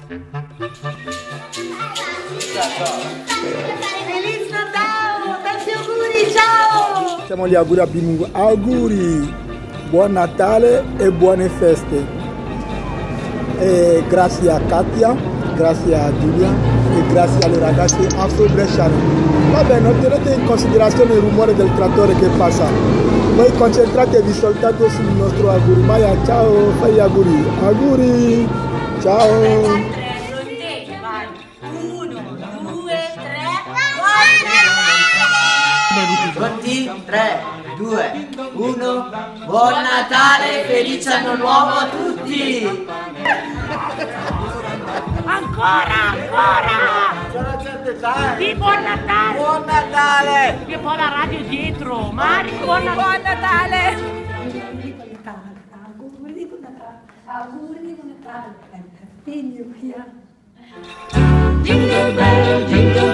Feliz Natale, tanti auguri, ciao! Facciamo gli auguri a Bimungo. Auguri, buon Natale e buone feste. E grazie a Katia, grazie a Giulia e grazie alle ragazze afro-bresciane. Va bene, non tenete in considerazione il rumore del trattore che passa. Voi concentratevi soltanto sul nostro auguri. Maya, ciao, fai gli auguri. Auguri, ciao. 3, 2, 1, buon Natale e felice anno nuovo a tutti! Ancora! C'è una certa età! Di buon Natale! Buon Natale! Che poi la radio dietro! Mari, buon Natale! Auguri di buon Natale! Auguri di buon Natale! Happy New Year! Jingle bell, jingle